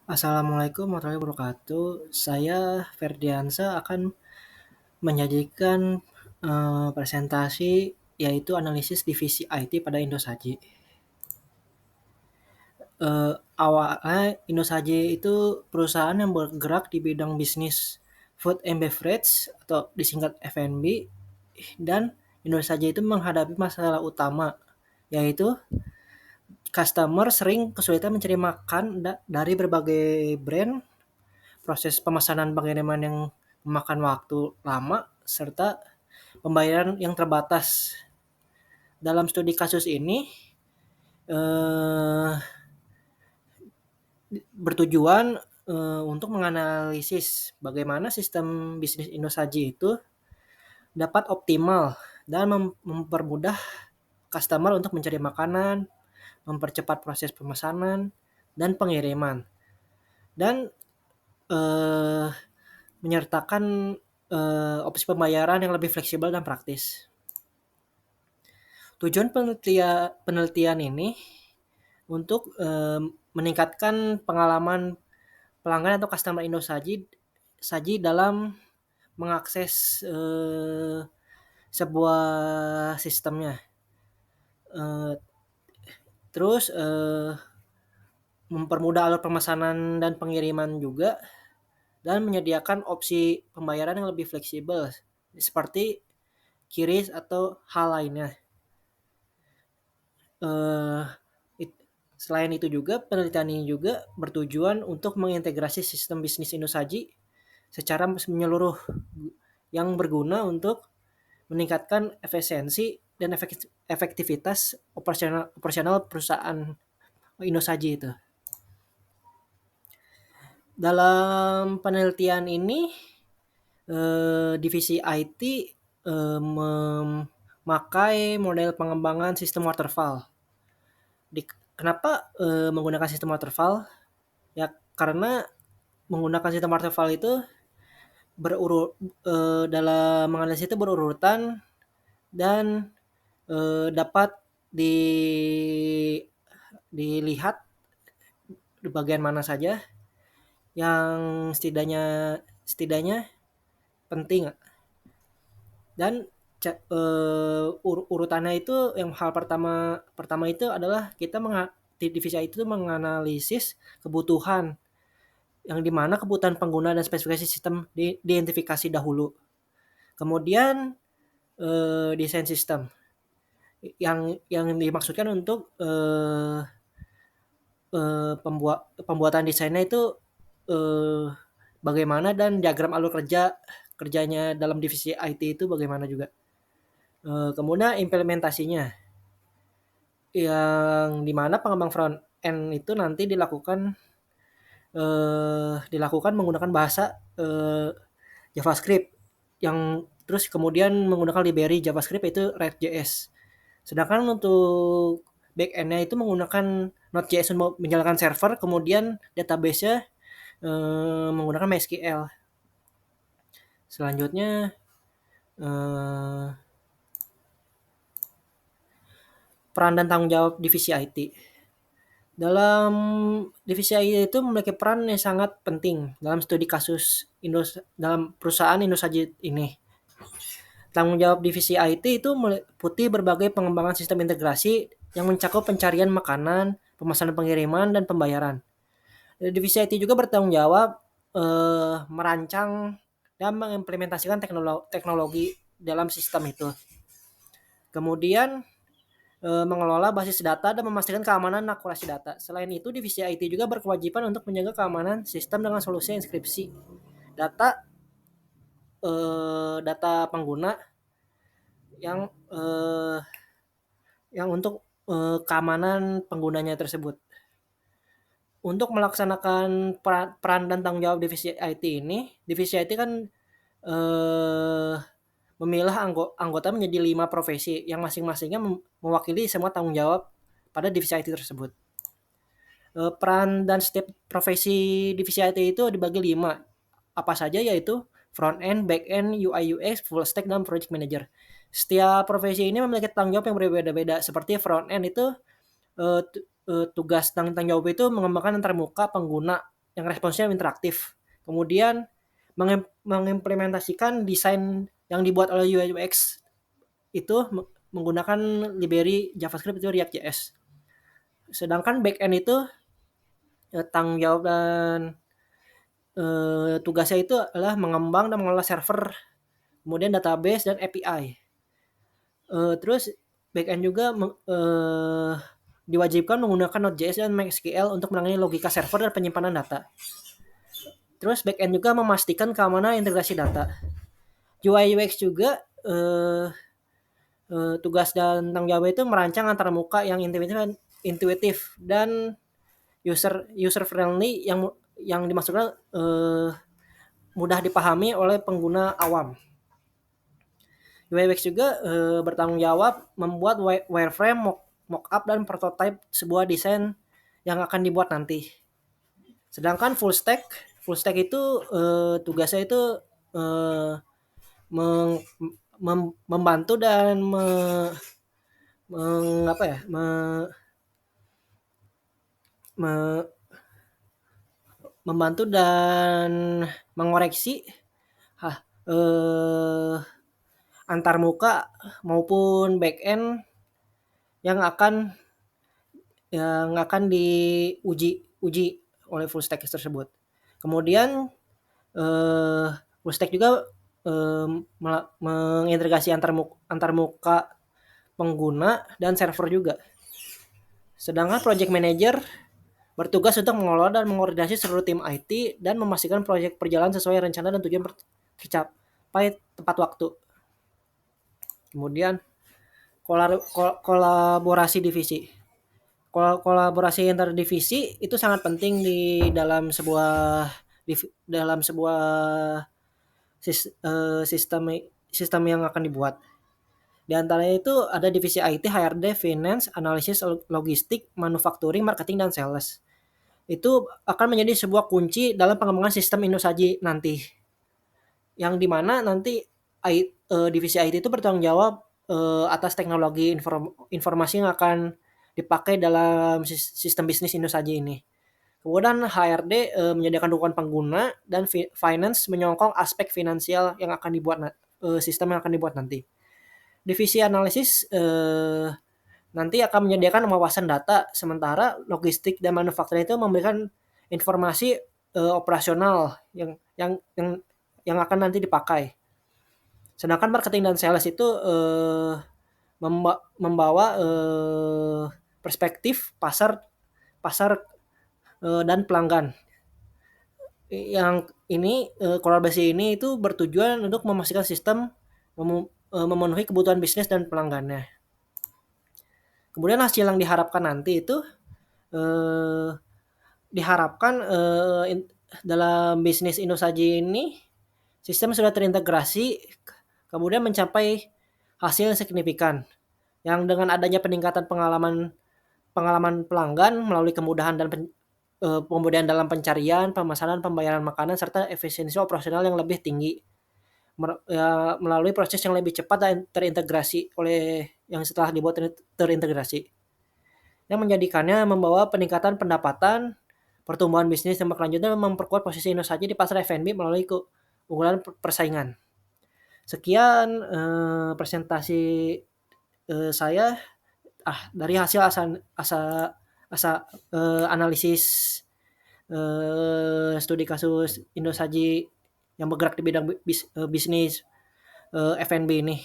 Assalamualaikum warahmatullahi wabarakatuh. Saya Ferdiansa akan menyajikan, presentasi yaitu analisis divisi IT pada Indosat. Awalnya Indosat itu perusahaan yang bergerak di bidang bisnis food and beverage atau disingkat F&B, dan Indosat itu menghadapi masalah utama, yaitu customer sering kesulitan mencari makan dari berbagai brand. Proses pemesanan pengiriman yang memakan waktu lama, serta pembayaran yang terbatas. Dalam studi kasus ini, eh, bertujuan untuk menganalisis bagaimana sistem bisnis Indosaji itu dapat optimal dan mempermudah customer untuk mencari makanan, mempercepat proses pemesanan dan pengiriman, dan eh, menyertakan opsi pembayaran yang lebih fleksibel dan praktis. Tujuan penelitian ini untuk meningkatkan pengalaman pelanggan atau customer Saji dalam mengakses sebuah sistemnya. Eh, terus mempermudah alur pemesanan dan pengiriman juga, dan menyediakan opsi pembayaran yang lebih fleksibel seperti QRIS atau hal lainnya. Eh, Selain itu juga, penelitian ini juga bertujuan untuk mengintegrasi sistem bisnis Indosaji secara menyeluruh yang berguna untuk meningkatkan efisiensi dan efektivitas operasional perusahaan Indosaji itu. Dalam penelitian ini, divisi IT memakai model pengembangan sistem waterfall. Kenapa menggunakan sistem waterfall? Ya karena menggunakan sistem waterfall itu dalam menganalisis itu berurutan, dan dapat di dilihat di bagian mana saja yang setidaknya penting, dan urutannya itu, yang hal pertama pertama itu adalah di divisi itu menganalisis kebutuhan, yang dimana kebutuhan pengguna dan spesifikasi sistem diidentifikasi dahulu. Kemudian desain sistem yang dimaksudkan untuk pembuatan desainnya itu eh, bagaimana, dan diagram alur kerjanya dalam divisi IT itu bagaimana juga. Kemudian implementasinya, yang dimana pengembang front end itu nanti dilakukan menggunakan bahasa JavaScript, yang terus kemudian menggunakan library JavaScript itu React.js. Sedangkan untuk back-end-nya itu menggunakan Node.js untuk menjalankan server, kemudian database-nya menggunakan MySQL. Selanjutnya, eh, peran dan tanggung jawab divisi IT. Dalam divisi IT itu memiliki peran yang sangat penting dalam studi kasus dalam perusahaan Indosat ini. Tanggung jawab divisi IT itu meliputi berbagai pengembangan sistem integrasi yang mencakup pencarian makanan, pemesanan pengiriman, dan pembayaran. Divisi IT juga bertanggung jawab merancang dan mengimplementasikan teknologi dalam sistem itu. Kemudian mengelola basis data dan memastikan keamanan dan akurasi data. Selain itu, divisi IT juga berkewajiban untuk menjaga keamanan sistem dengan solusi inskripsi data data pengguna yang untuk keamanan penggunanya tersebut. Untuk melaksanakan peran dan tanggung jawab divisi IT ini, divisi IT kan eh, memilah anggota menjadi 5 profesi yang masing-masingnya mewakili semua tanggung jawab pada divisi IT tersebut. Peran dan setiap profesi divisi IT itu dibagi 5. Apa saja, yaitu front end, back end, UI UX, full stack, dan project manager. Setiap profesi ini memiliki tanggung jawab yang berbeda-beda. Seperti front end itu tugas dan tanggung jawab itu mengembangkan antarmuka pengguna yang responsnya interaktif. Kemudian mengimplementasikan desain yang dibuat oleh UI UX itu menggunakan library JavaScript itu React.js. Sedangkan backend itu tanggung jawab dan tugasnya itu adalah mengembang dan mengelola server, kemudian database dan API. Terus backend juga diwajibkan menggunakan Node.js dan MySQL untuk menangani logika server dan penyimpanan data. Terus backend juga memastikan keamanan integrasi data. UI UX juga tugas dan tanggung jawab itu merancang antarmuka yang intuitif dan user friendly yang dimaksudkan mudah dipahami oleh pengguna awam. UI UX juga bertanggung jawab membuat wireframe, mockup dan prototype sebuah desain yang akan dibuat nanti. Sedangkan full stack itu tugasnya itu membantu dan membantu dan mengoreksi antarmuka maupun backend yang akan diuji oleh full stack tersebut. Kemudian full stack juga mengintegrasi antarmuka pengguna dan server juga. Sedangkan project manager bertugas untuk mengelola dan mengkoordinasi seluruh tim IT dan memastikan proyek berjalan sesuai rencana dan tujuan tercapai tepat waktu. Kemudian kolaborasi divisi. Kolaborasi antar divisi itu sangat penting di dalam sebuah sistem yang akan dibuat. Di antaranya itu ada divisi IT, HRD, Finance, Analisis, Logistik, Manufacturing, Marketing, dan Sales. Itu akan menjadi sebuah kunci dalam pengembangan sistem Indosaji nanti. Yang dimana nanti divisi IT itu bertanggung jawab atas teknologi informasi yang akan dipakai dalam sistem bisnis Indosaji ini. Kemudian HRD menyediakan dukungan pengguna dan Finance menyongkong aspek finansial yang akan dibuat sistem yang akan dibuat nanti. Divisi analisis nanti akan menyediakan wawasan data, sementara logistik dan manufaktur itu memberikan informasi operasional yang akan nanti dipakai. Sedangkan marketing dan sales itu membawa perspektif pasar dan pelanggan. Yang ini kolaborasi ini itu bertujuan untuk memastikan sistem memenuhi kebutuhan bisnis dan pelanggannya. Kemudian hasil yang diharapkan nanti itu diharapkan dalam bisnis Indosaji ini sistem sudah terintegrasi, kemudian mencapai hasil yang signifikan. Yang dengan adanya peningkatan pengalaman pelanggan melalui kemudahan dan kemudian dalam pencarian, pemesanan, pembayaran makanan, serta efisiensi operasional yang lebih tinggi melalui proses yang lebih cepat dan terintegrasi oleh yang setelah dibuat terintegrasi. Yang menjadikannya membawa peningkatan pendapatan, pertumbuhan bisnis yang berkelanjutan dan memperkuat posisi Indosaji di pasar F&B melalui keunggulan persaingan. Sekian presentasi saya dari hasil analisis studi kasus Indosaji yang bergerak di bidang bisnis F&B ini.